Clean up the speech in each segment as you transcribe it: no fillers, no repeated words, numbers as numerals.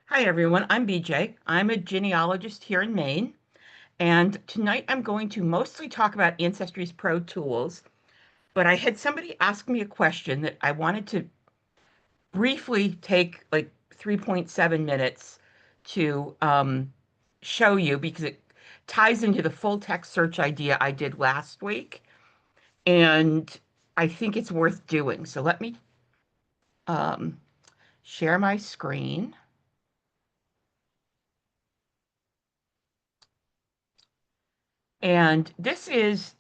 Hi everyone, I'm BJ. I'm a genealogist here in Maine, and tonight I'm going to mostly talk about Ancestry's Pro Tools, but I had somebody ask me a question that I wanted to briefly take like 3.7 minutes to show you because it ties into the full text search idea I did last week, and I think it's worth doing. So let me um, share my screen. And this is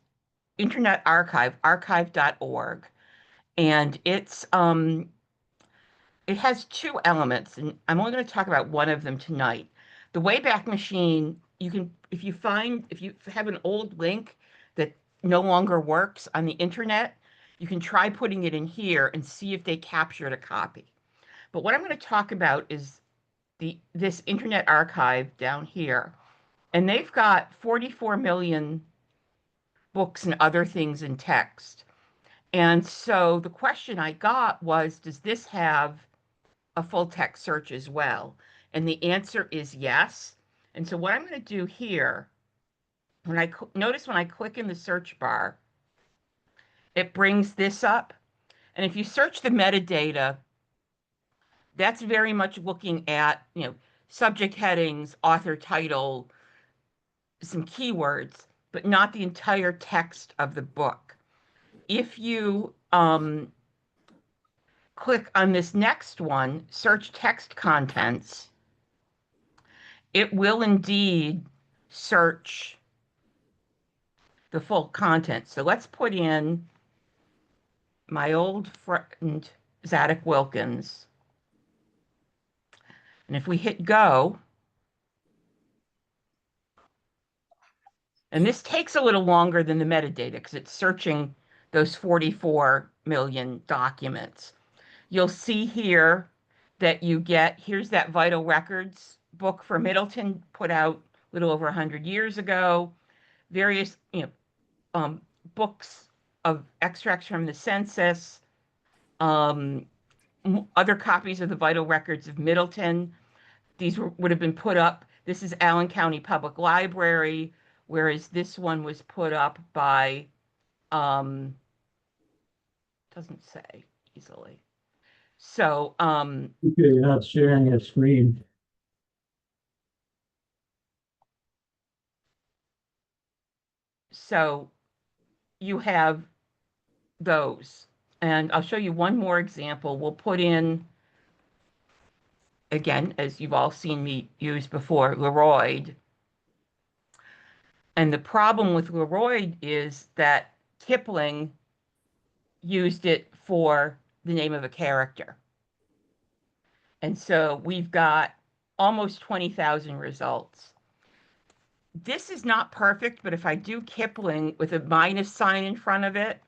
Internet Archive, archive.org, and it has two elements, and I'm only going to talk about one of them tonight. The Wayback Machine, you can if you have an old link that no longer works on the internet, you can try putting it in here and see if they captured a copy. But what I'm going to talk about is the this Internet Archive down here, and they've got 44 million books and other things in text. And so the question I got was, does this have a full text search as well? And the answer is yes. And so what I'm going to do here, notice when I click in the search bar, it brings this up. And if you search the metadata, that's very much looking at, subject headings, author title, some keywords, but not the entire text of the book. If you click on this next one, search text contents, it will indeed search the full content. So let's put in my old friend, Zadok Wilkins. And if we hit go, and this takes a little longer than the metadata because it's searching those 44 million documents. You'll see here that here's that Vital Records book for Middleton put out a little over 100 years ago, various, um, books of extracts from the census, um, other copies of the Vital Records of Middleton. Would have been put up. This is Allen County Public Library, whereas this one was put up by, doesn't say easily. So, Okay, you're not sharing a screen. so you have those. And I'll show you one more example. We'll put in, again, as you've all seen me use before, Leroyd. And the problem with Leroyd is that Kipling used it for the name of a character. And so we've got almost 20,000 results. This is not perfect, but if I do Kipling with a minus sign in front of it,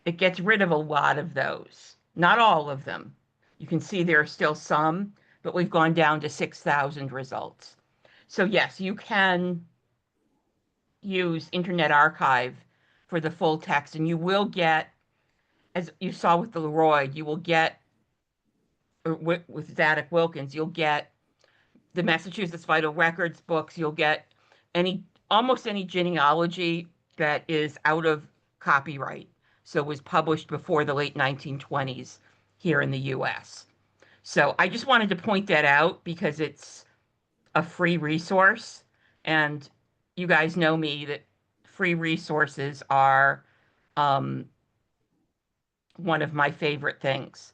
it gets rid of a lot of those. Not all of them. You can see there are still some, but we've gone down to 6,000 results. So yes, you can use Internet Archive for the full text, and you will get, as you saw with the Leroy, you will get, or with Zadok Wilkins, you'll get the Massachusetts Vital Records books, you'll get almost any genealogy that is out of copyright. So was published before the late 1920s here in the US. So I just wanted to point that out because it's a free resource. And you guys know me that free resources are um, one of my favorite things.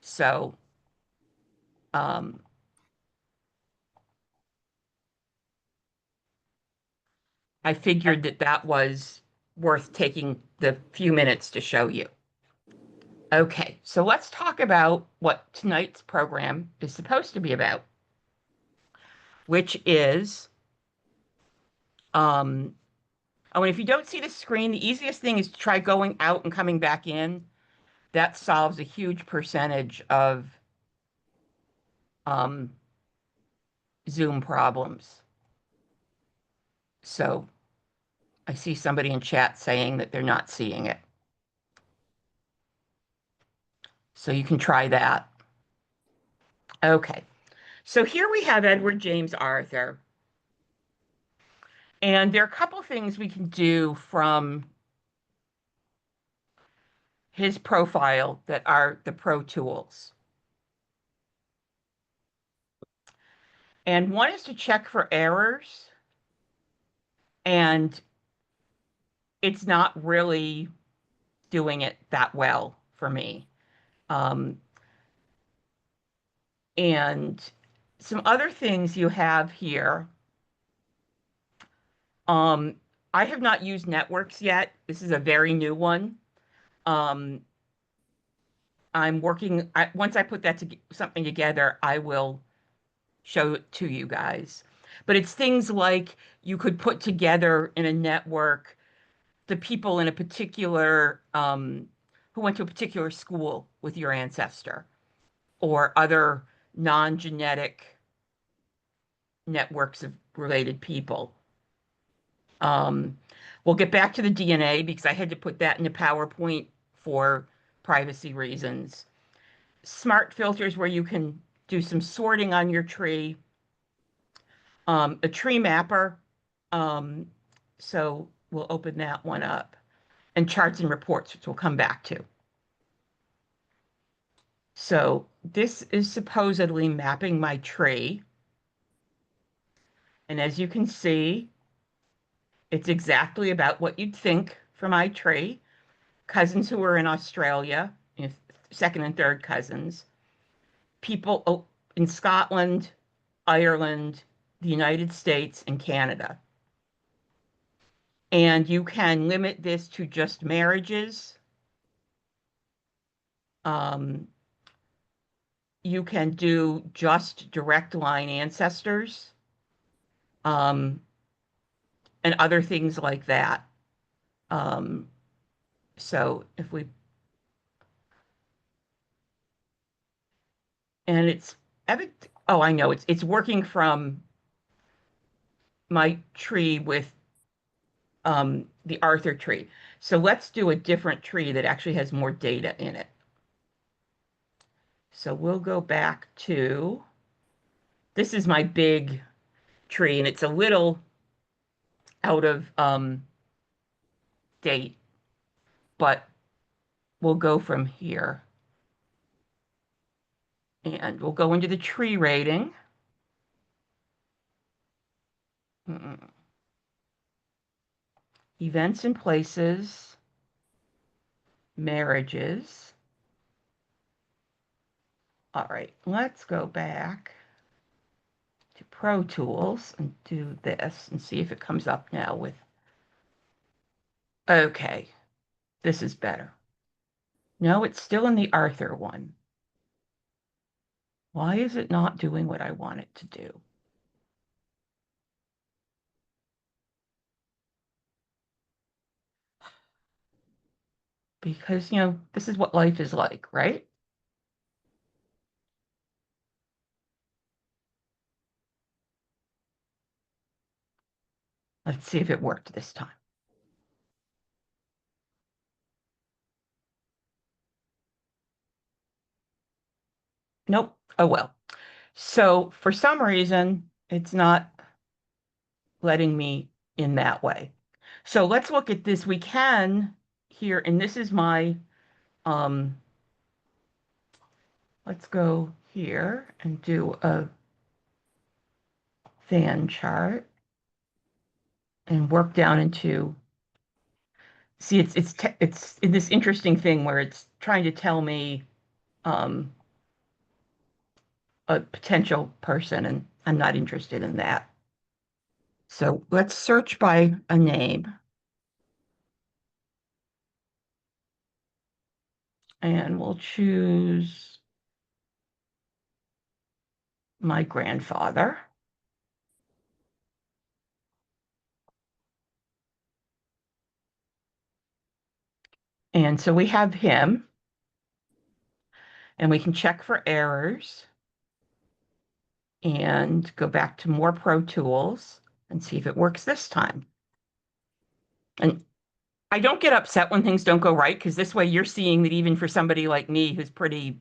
So um, I figured that that was worth taking the few minutes to show you. Okay, so let's talk about what tonight's program is supposed to be about, which is, um, oh, and if you don't see the screen, the easiest thing is to try going out and coming back in. That solves a huge percentage of um, Zoom problems. So I see somebody in chat saying that they're not seeing it. So you can try that. Okay. So here we have Edward James Arthur. And there are a couple things we can do from his profile that are the Pro Tools. And one is to check for errors. And it's not really doing it that well for me. Um, and some other things you have here. Um, I have not used networks yet. This is a very new one. Um, once I put something together, I will show it to you guys. But it's things like you could put together in a network the people in a particular, who went to a particular school with your ancestor or other non-genetic networks of related people. Um, we'll get back to the DNA because I had to put that in a PowerPoint for privacy reasons. Smart filters where you can do some sorting on your tree. A tree mapper. Um, so we'll open that one up. And charts and reports, which we'll come back to. So this is supposedly mapping my tree. And as you can see, it's exactly about what you'd think for my tree. Cousins who are in Australia, second and third cousins, people in Scotland, Ireland, the United States, and Canada. And you can limit this to just marriages. You can do just direct line ancestors, and other things like that. Um, so if we, and it's, oh, I know, it's working from my tree with the Arthur tree. So let's do a different tree that actually has more data in it. So we'll go back to, this is my big tree, and it's a little out of date, but we'll go from here. And we'll go into the tree rating. Events and places, marriages. All right, let's go back to Pro Tools and do this and see if it comes up now with, okay, this is better. No, it's still in the Arthur one. Why is it not doing what I want it to do? Because, this is what life is like, right? Let's see if it worked this time. Nope. Oh, well. So for some reason, it's not letting me in that way. So let's look at this. We can here, and this is my, let's go here and do a fan chart and work down into, see, it's in this interesting thing where it's trying to tell me a potential person, and I'm not interested in that. So let's search by a name. And we'll choose my grandfather. And so we have him, and we can check for errors and go back to more Pro Tools and see if it works this time. And I don't get upset when things don't go right, because this way you're seeing that even for somebody like me who's pretty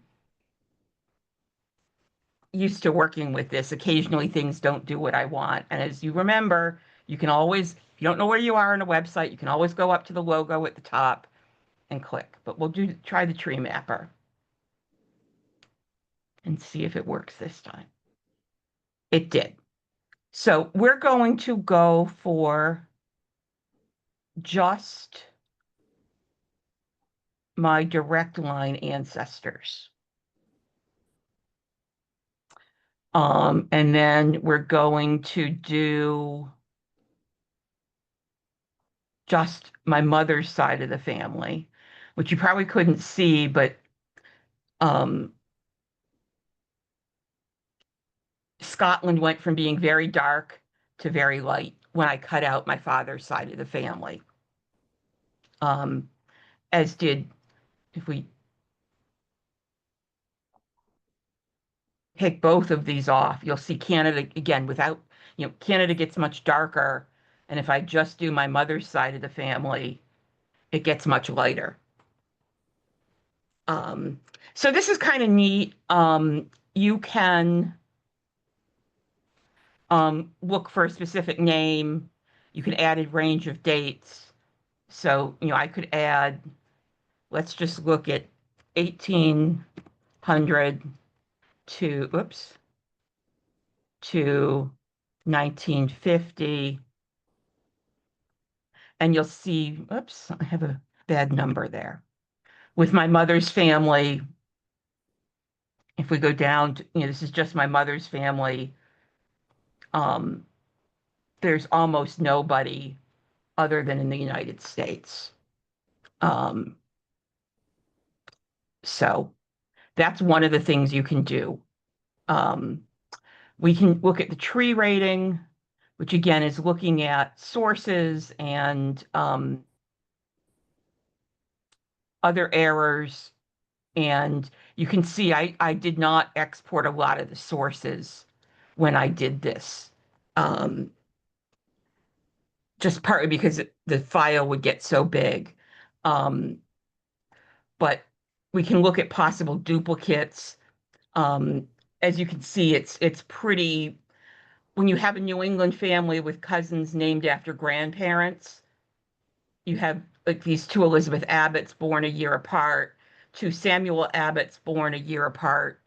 used to working with this. Occasionally things don't do what I want. And as you remember, you can always, if you don't know where you are on a website, you can always go up to the logo at the top and click. But we'll try the tree mapper and see if it works this time. It did. So we're going to go for just my direct line ancestors. And then we're going to do just my mother's side of the family, which you probably couldn't see, but um, Scotland went from being very dark to very light when I cut out my father's side of the family. As did, if we take both of these off, you'll see Canada again without, Canada gets much darker. And if I just do my mother's side of the family, it gets much lighter. Um, so this is kind of neat. You can look for a specific name. You can add a range of dates. So, I could add, let's just look at 1800 to 1950. And you'll see, oops, I have a bad number there. With my mother's family, if we go down to, this is just my mother's family, um, there's almost nobody other than in the United States. Um, so that's one of the things you can do. Um, we can look at the tree rating, which again is looking at sources and other errors. And you can see I did not export a lot of the sources when I did this. Just partly because the file would get so big. Um, but we can look at possible duplicates. Um, as you can see, it's pretty, when you have a New England family with cousins named after grandparents, you have like these two Elizabeth Abbotts born a year apart, two Samuel Abbotts born a year apart.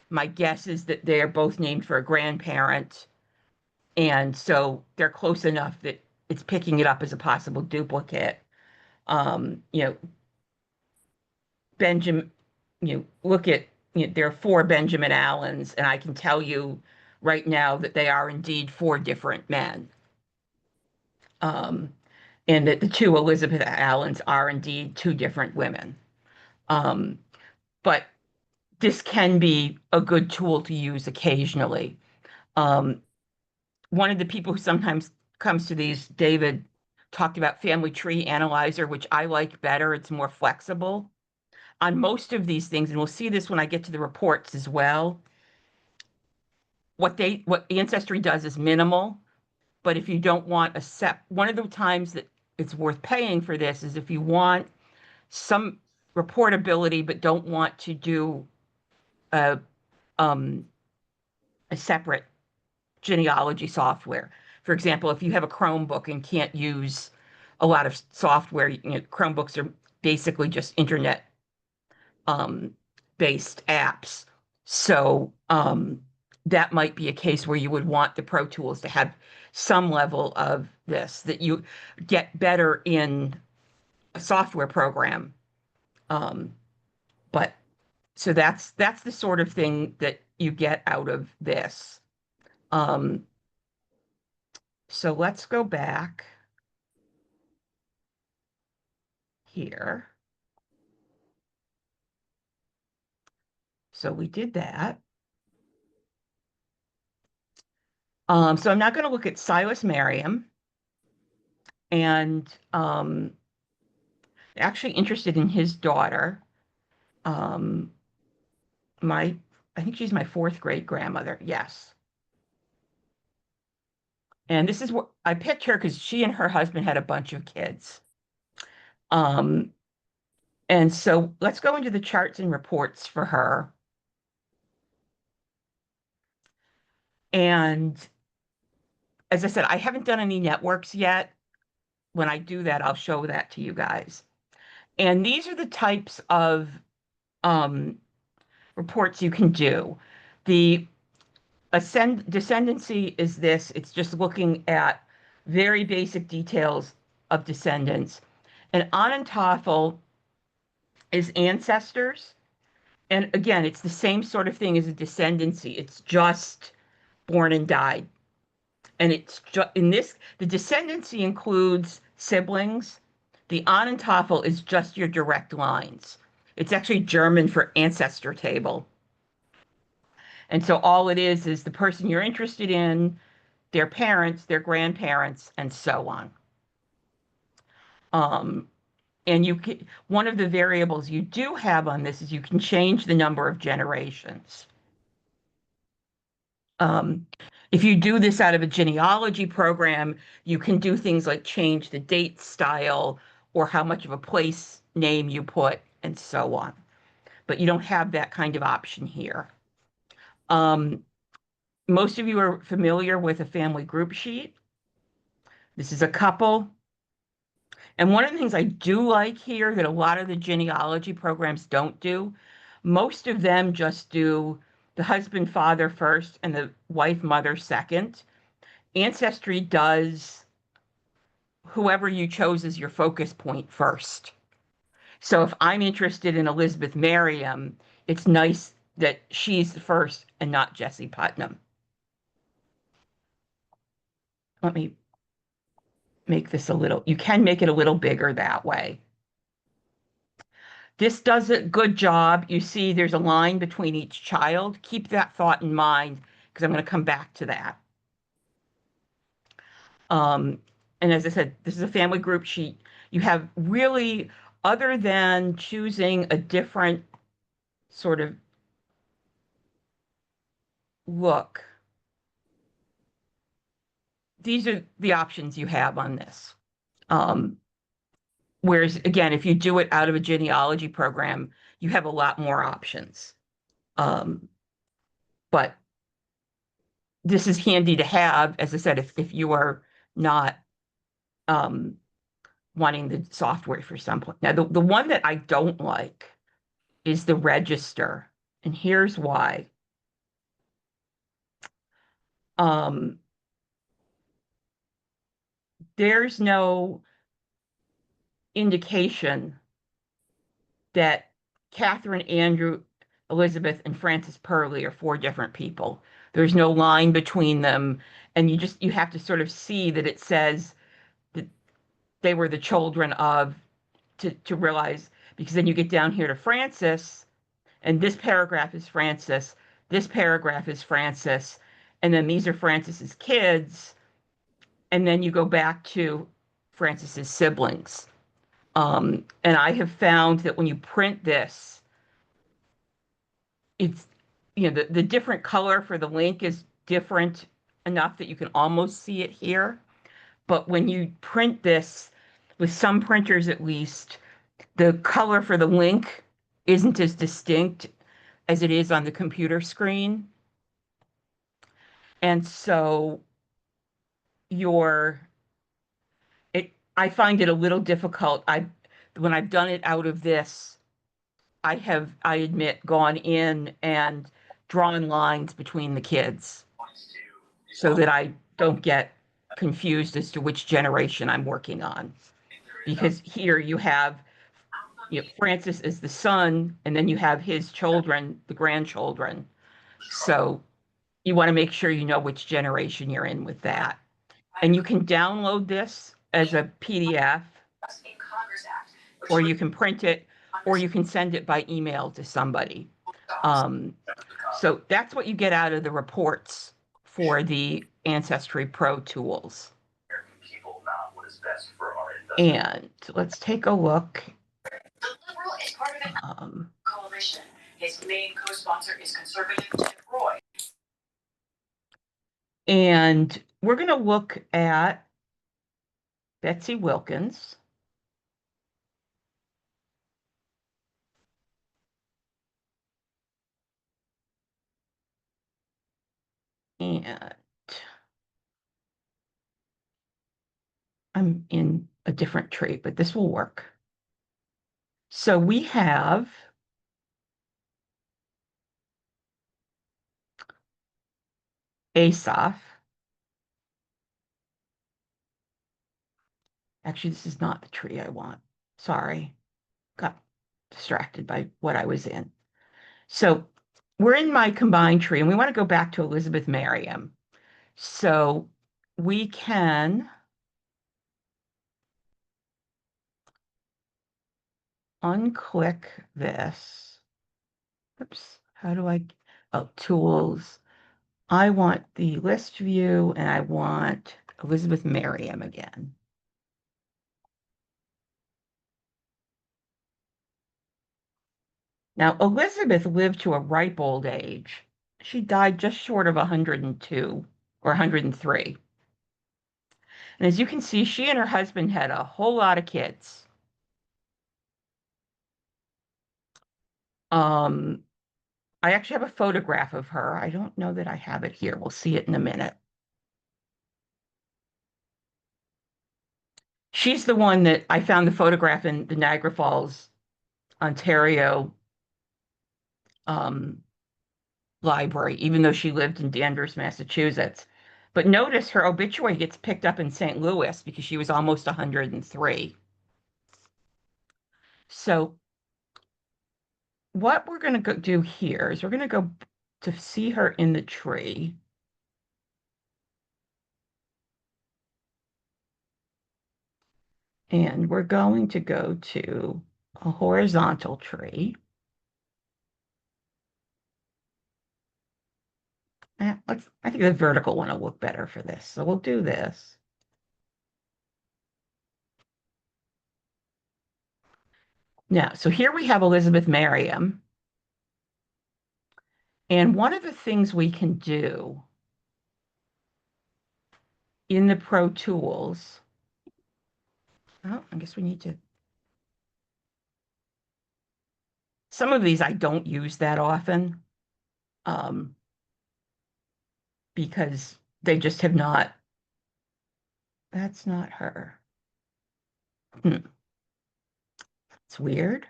My guess is that they are both named for a grandparent. And so they're close enough that it's picking it up as a possible duplicate. Um, you know, Benjamin, look at, there are four Benjamin Allens, and I can tell you right now that they are indeed four different men. Um, and that the two Elizabeth Allens are indeed two different women. Um, but this can be a good tool to use occasionally. Um, One of the people who sometimes comes to these, David, talked about Family Tree Analyzer, which I like better. It's more flexible. On most of these things, and we'll see this when I get to the reports as well, what Ancestry does is minimal, but if you don't want one of the times that it's worth paying for this is if you want some reportability but don't want to do a um, a separate genealogy software. For example, if you have a Chromebook and can't use a lot of software, Chromebooks are basically just internet based apps. So that might be a case where you would want the Pro Tools to have some level of this, that you get better in a software program. Um, but so that's the sort of thing that you get out of this. Um, so let's go back here. So we did that. So I'm not going to look at Silas Merriam, and actually interested in his daughter. Um, I think she's my fourth great grandmother. Yes. And this is what I picked her because she and her husband had a bunch of kids. Um, and so let's go into the charts and reports for her. And as I said, I haven't done any networks yet. When I do that, I'll show that to you guys. And these are the types of reports you can do. The descendancy is this. It's just looking at very basic details of descendants. And Onontoffel is ancestors. And again, it's the same sort of thing as a descendancy. It's just born and died. And it's just in this, the descendancy includes siblings. The Onontoffel is just your direct lines. It's actually German for ancestor table. And so all it is the person you're interested in, their parents, their grandparents, and so on. Um, and one of the variables you do have on this is you can change the number of generations. If you do this out of a genealogy program, you can do things like change the date style or how much of a place name you put and so on. But you don't have that kind of option here. Most of you are familiar with a family group sheet. This is a couple. And one of the things I do like here that a lot of the genealogy programs don't do, most of them just do the husband, father first and the wife, mother second. Ancestry does whoever you chose as your focus point first. So if I'm interested in Elizabeth Merriam, it's nice that she's the first and not Jesse Putnam. Let me make this you can make it a little bigger that way. This does a good job. You see there's a line between each child. Keep that thought in mind because I'm going to come back to that. And as I said, this is a family group sheet. You have really, other than choosing a different sort of look, these are the options you have on this. Whereas, again, if you do it out of a genealogy program, you have a lot more options. But this is handy to have, as I said, if you are not wanting the software for some point. Now, the one that I don't like is the register. And here's why. There's no indication that Catherine, Andrew, Elizabeth, and Francis Purley are four different people. There's no line between them. And you have to sort of see that it says that they were the children of, to realize, because then you get down here to Francis, and this paragraph is Francis, this paragraph is Francis, and then these are Francis's kids, and then you go back to Francis's siblings. And I have found that when you print this, it's, the different color for the link is different enough that you can almost see it here. But when you print this, with some printers at least, the color for the link isn't as distinct as it is on the computer screen. And so I find it a little difficult. When I've done it out of this, I admit, gone in and drawn lines between the kids so that I don't get confused as to which generation I'm working on. Because here you have, Francis is the son, and then you have his children, the grandchildren. So you want to make sure you know which generation you're in with that. And you can download this as a PDF, or you can print it, or you can send it by email to somebody. So that's what you get out of the reports for the Ancestry Pro Tools. And let's take a look. The Liberal is part of the coalition. His main co-sponsor is conservative Ted Roy. And we're going to look at Betsy Wilkins. And I'm in a different tree, but this will work. So we have Asaph. Actually, this is not the tree I want. Sorry, got distracted by what I was in. So we're in my combined tree, and we want to go back to Elizabeth Merriam. So we can unclick this. Oops, how do I? Oh, tools. I want the list view, and I want Elizabeth Merriam again. Now, Elizabeth lived to a ripe old age. She died just short of 102 or 103. And as you can see, she and her husband had a whole lot of kids. Um, I actually have a photograph of her. I don't know that I have it here. We'll see it in a minute. She's the one that I found the photograph in the Niagara Falls, Ontario um, library, even though she lived in Danvers, Massachusetts. But notice her obituary gets picked up in St. Louis because she was almost 103. So what we're going to go do here is we're going to go to see her in the tree. And we're going to go to a horizontal tree. I think the vertical one will look better for this. So we'll do this. Now, so here we have Elizabeth Merriam. And one of the things we can do in the Pro Tools, oh, I guess we need to, some of these I don't use that often because they just have not, that's not her. It's weird.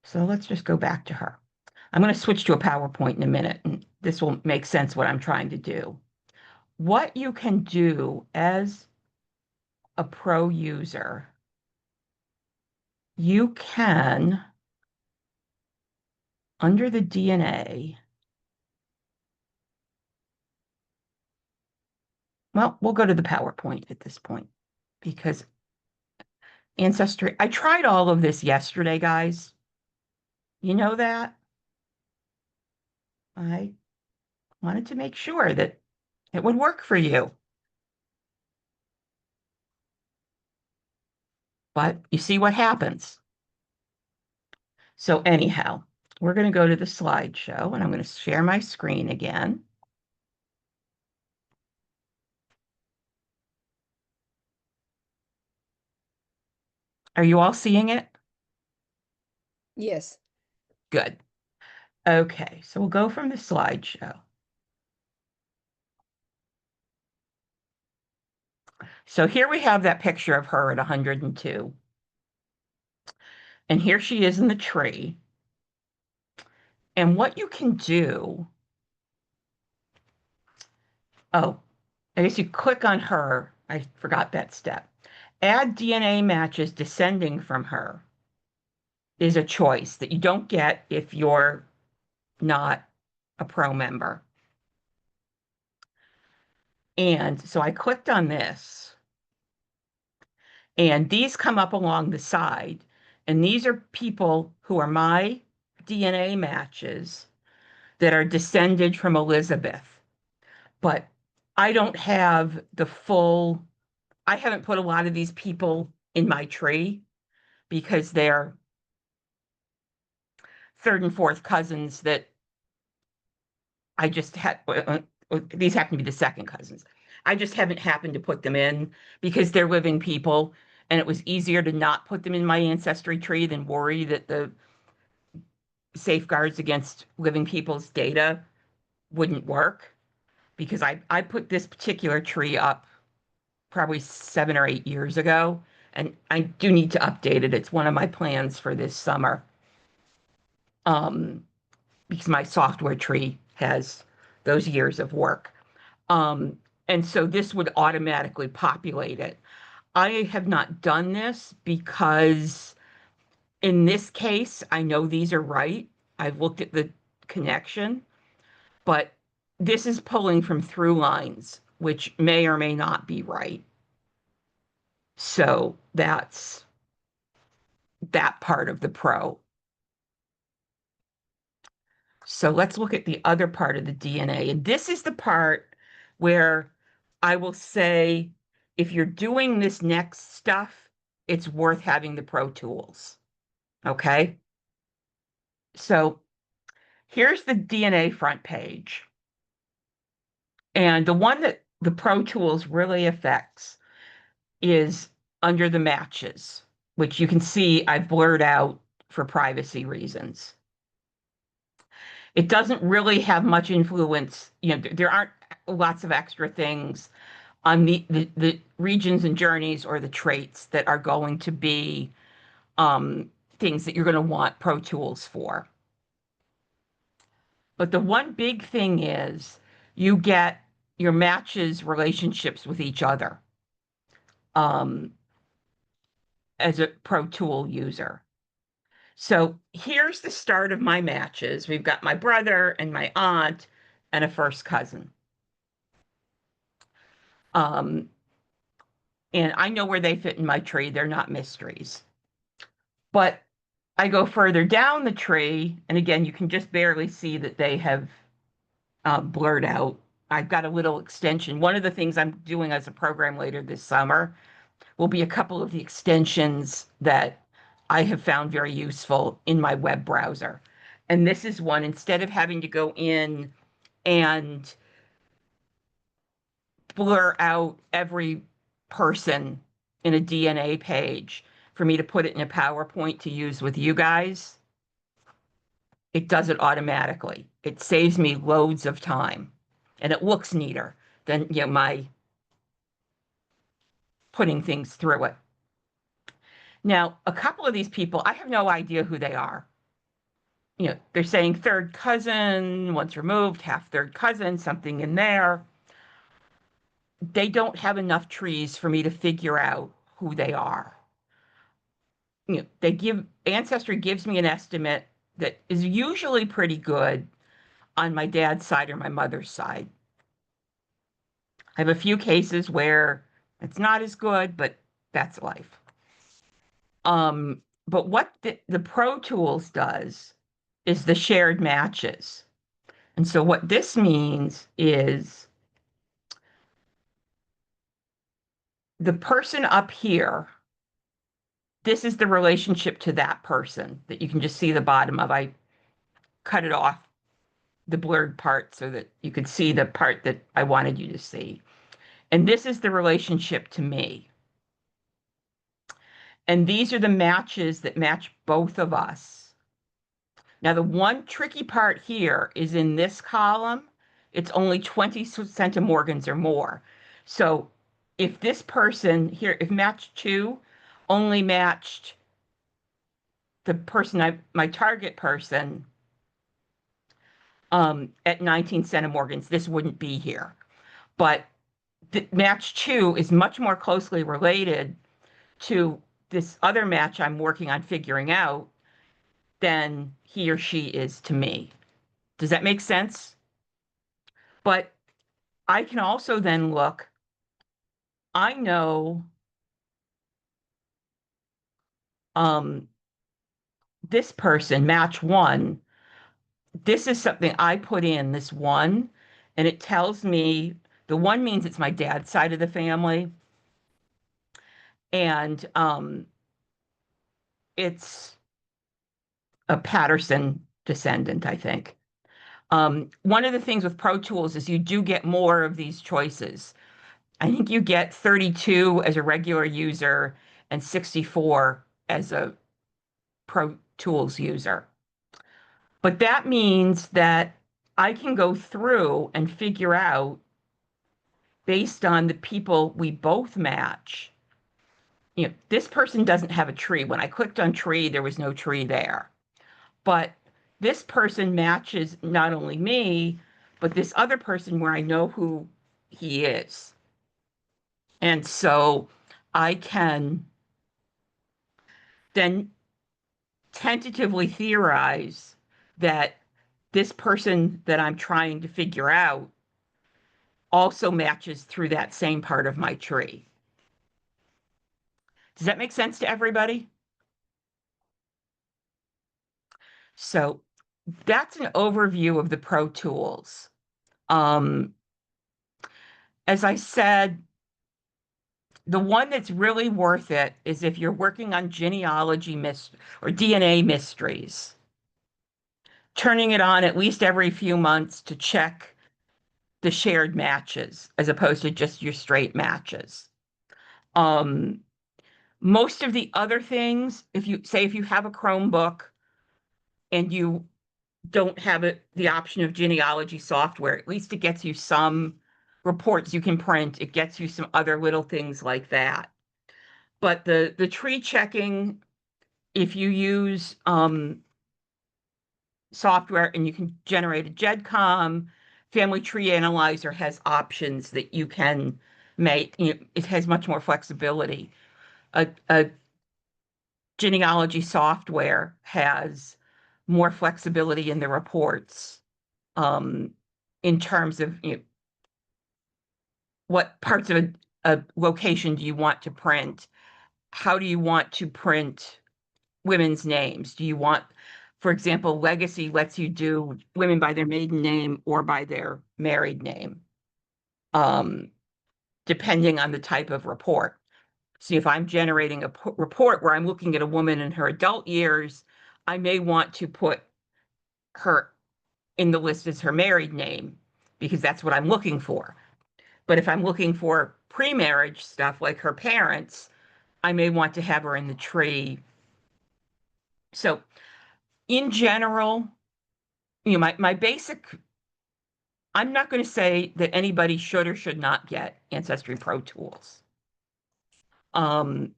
So let's just go back to her. I'm going to switch to a PowerPoint in a minute, and this will make sense what I'm trying to do. What you can do as a pro user, you can, under the DNA, well, we'll go to the PowerPoint at this point because Ancestry, I tried all of this yesterday, guys. You know that? I wanted to make sure that it would work for you. But you see what happens. So anyhow, we're going to go to the slideshow, and I'm going to share my screen again. Are you all seeing it? Yes. Good. Okay, so we'll go from the slideshow. So here we have that picture of her at 102. And here she is in the tree. And what you can do, oh, I guess you click on her. I forgot that step. Add DNA matches descending from her is a choice that you don't get if you're not a pro member. And so I clicked on this, and these come up along the side. And these are people who are my DNA matches that are descended from Elizabeth. But I don't have the full, I haven't put a lot of these people in my tree because they're third and fourth cousins that I just had, these happen to be the second cousins. I just haven't happened to put them in because they're living people, and it was easier to not put them in my ancestry tree than worry that the safeguards against living people's data wouldn't work because I put this particular tree up probably 7 or 8 years ago, and I do need to update it. It's one of my plans for this summer, um, because my software tree has those years of work. Um, and so this would automatically populate it. I have not done this because in this case, I know these are right. I've looked at the connection, but this is pulling from through lines, which may or may not be right. So that's that part of the pro. So let's look at the other part of the DNA. And this is the part where I will say, if you're doing this next stuff, it's worth having the Pro Tools. Okay. So here's the DNA front page. And the one that the Pro Tools really affects is under the matches, which you can see I've blurred out for privacy reasons. It doesn't really have much influence. There aren't lots of extra things on the regions and journeys or the traits that are going to be things that you're going to want Pro Tools for. But the one big thing is you get your matches relationships with each other um, as a Pro Tool user. So here's the start of my matches. We've got my brother and my aunt and a first cousin. Um, and I know where they fit in my tree. They're not mysteries. But I go further down the tree, and again, you can just barely see that they have blurred out. I've got a little extension. One of the things I'm doing as a program later this summer will be a couple of the extensions that I have found very useful in my web browser. And this is one, instead of having to go in and blur out every person in a DNA page for me to put it in a PowerPoint to use with you guys, it does it automatically. It saves me loads of time, and it looks neater than my putting things through it. Now, a couple of these people, I have no idea who they are. They're saying third cousin, once removed, half third cousin, something in there. They don't have enough trees for me to figure out who they are. Ancestry gives me an estimate that is usually pretty good on my dad's side or my mother's side. I have a few cases where it's not as good, but that's life. But what the Pro Tools does is the shared matches. And so what this means is the person up here, this is the relationship to that person that you can just see the bottom of. I cut it off, the blurred part, so that you could see the part that I wanted you to see. And this is the relationship to me. And these are the matches that match both of us. Now, the one tricky part here is in this column, it's only 20 centimorgans or more. So if this person here, if match 2 only matched the person, my target person, at 19 centimorgans, this wouldn't be here. But the match 2 is much more closely related to this other match I'm working on figuring out than he or she is to me. Does that make sense? But I can also then look, I know this person, match 1, this is something I put in, this 1, and it tells me the 1 means it's my dad's side of the family. And it's a Patterson descendant, I think. One of the things with Pro Tools is you do get more of these choices. I think you get 32 as a regular user and 64 as a Pro Tools user. But that means that I can go through and figure out, based on the people we both match, this person doesn't have a tree. When I clicked on tree, there was no tree there. But this person matches not only me, but this other person where I know who he is. And so I can then tentatively theorize that this person that I'm trying to figure out also matches through that same part of my tree. Does that make sense to everybody? So that's an overview of the Pro Tools. Um, as I said, the one that's really worth it is if you're working on genealogy or DNA mysteries, turning it on at least every few months to check the shared matches as opposed to just your straight matches. Um, most of the other things, if you have a Chromebook and you don't have the option of genealogy software, at least it gets you some reports you can print. It gets you some other little things like that. But the tree checking, if you use software and you can generate a GEDCOM, Family Tree Analyzer has options that you can make. It has much more flexibility. A genealogy software has more flexibility in the reports, in terms of what parts of a location do you want to print? How do you want to print women's names? Do you want, for example, legacy lets you do women by their maiden name or by their married name, um, depending on the type of report. See, if I'm generating a report where I'm looking at a woman in her adult years, I may want to put her in the list as her married name because that's what I'm looking for. But if I'm looking for pre-marriage stuff like her parents, I may want to have her in the tree. So in general, my basic, I'm not going to say that anybody should or should not get Ancestry Pro Tools. Um,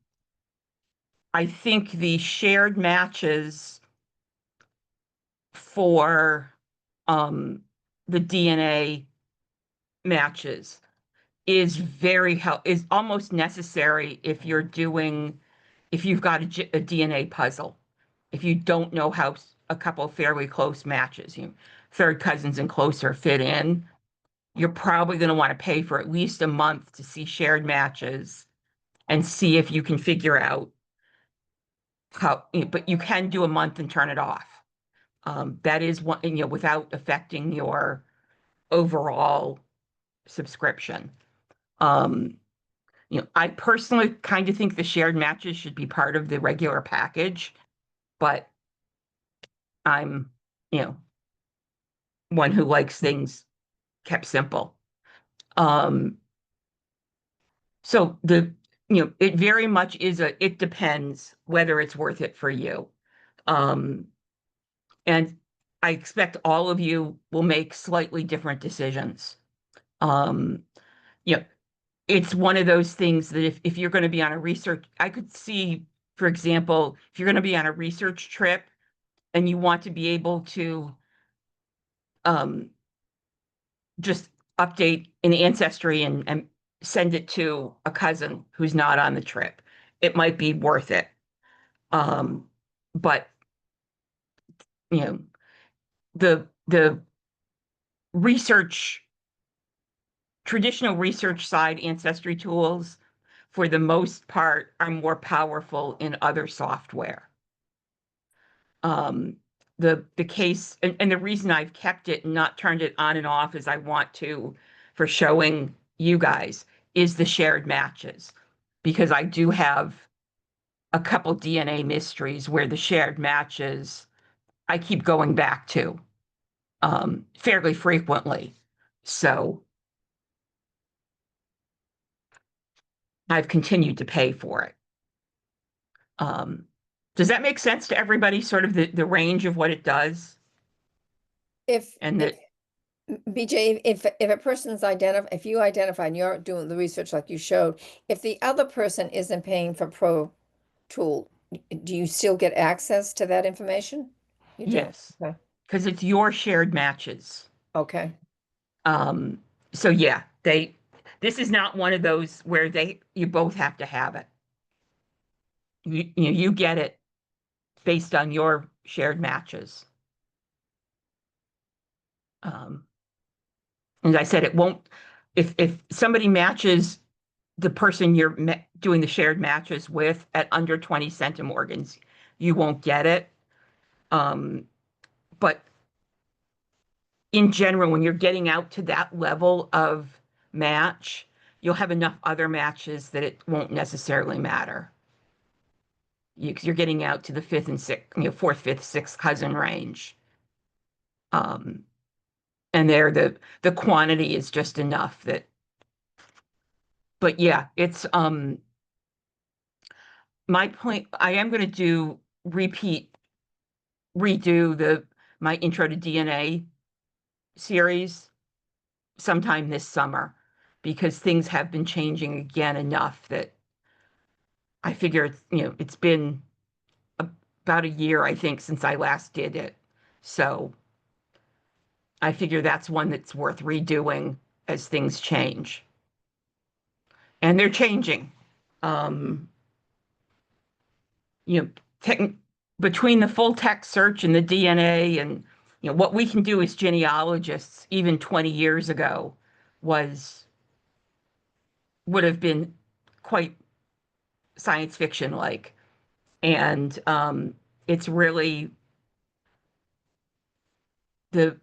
I think the shared matches for the DNA matches is almost necessary if you've got a DNA puzzle. If you don't know how a couple of fairly close matches, third cousins and closer fit in, you're probably going to want to pay for at least a month to see shared matches and see if you can figure out how, but you can do a month and turn it off. That is one, without affecting your overall subscription. Um, I personally kind of think the shared matches should be part of the regular package, but I'm, you know, one who likes things kept simple. Um, so it very much it depends whether it's worth it for you. Um, and I expect all of you will make slightly different decisions. Um, you know, it's one of those things that if you're going to be on a research, I could see, for example, if you're going to be on a research trip and you want to be able to um, just update in Ancestry and send it to a cousin who's not on the trip, it might be worth it. But you know, the research, traditional research side Ancestry tools, for the most part, are more powerful in other software. Um, the case and the reason I've kept it and not turned it on and off as I want to for showing you guys is the shared matches, because I do have a couple DNA mysteries where the shared matches I keep going back to fairly frequently. So I've continued to pay for it. Um, does that make sense to everybody, sort of the range of what it does? If And that BJ, if a person's if you identify and you're doing the research like you showed, if the other person isn't paying for Pro Tool, do you still get access to that information? You do. Yes, Okay. because it's your shared matches. Okay. Um, so yeah, this is not one of those where you both have to have it. You get it based on your shared matches. Um, as I said, it won't, if somebody matches the person you're doing the shared matches with at under 20 centimorgans, you won't get it. But in general, when you're getting out to that level of match, you'll have enough other matches that it won't necessarily matter. You're getting out to the fifth and sixth, fourth, fifth, sixth cousin range. Um, and there the quantity is just enough that, but yeah, it's my point. I am going to redo my intro to DNA series sometime this summer because things have been changing again enough that I figure it's been about a year, I think, since I last did it. So I figure that's one that's worth redoing as things change. And they're changing. Um, you know, tech, between the full text search and the DNA and what we can do as genealogists even 20 years ago was would have been quite science fiction like. And it's really the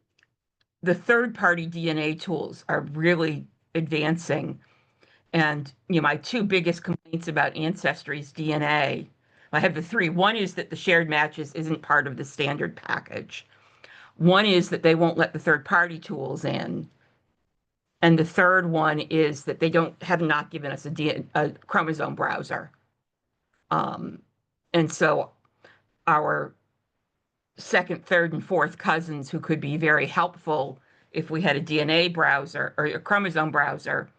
the third party DNA tools are really advancing. And my two biggest complaints about Ancestry's DNA, I have the three. One is that the shared matches isn't part of the standard package. One is that they won't let the third party tools in. And the third one is that they have not given us a chromosome browser. Um, and so our second, third, and fourth cousins who could be very helpful if we had a DNA browser or a chromosome browser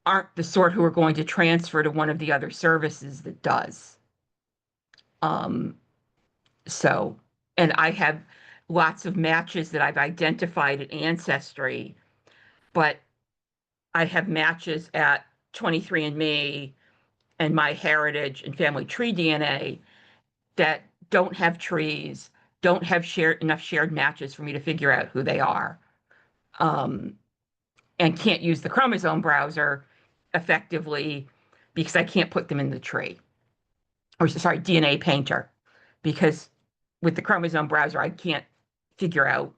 aren't the sort who are going to transfer to one of the other services that does. Um, so, and I have lots of matches that I've identified at Ancestry, but I have matches at 23andMe and MyHeritage and Family Tree DNA that don't have trees, don't have enough shared matches for me to figure out who they are, um, and can't use the chromosome browser effectively because I can't put them in the tree. Or sorry, DNA Painter, because with the chromosome browser, I can't figure out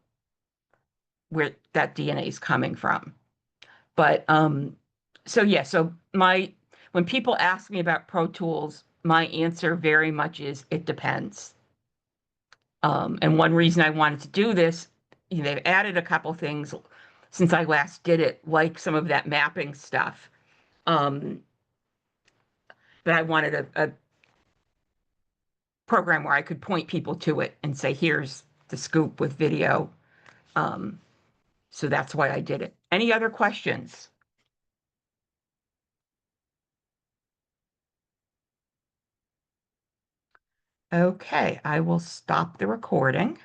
where that DNA is coming from. But so yeah, so when people ask me about Pro Tools, my answer very much is it depends. And one reason I wanted to do this, they've added a couple things since I last did it, like some of that mapping stuff. But I wanted a program where I could point people to it and say, here's the scoop with video. Um, so that's why I did it. Any other questions? Okay, I will stop the recording.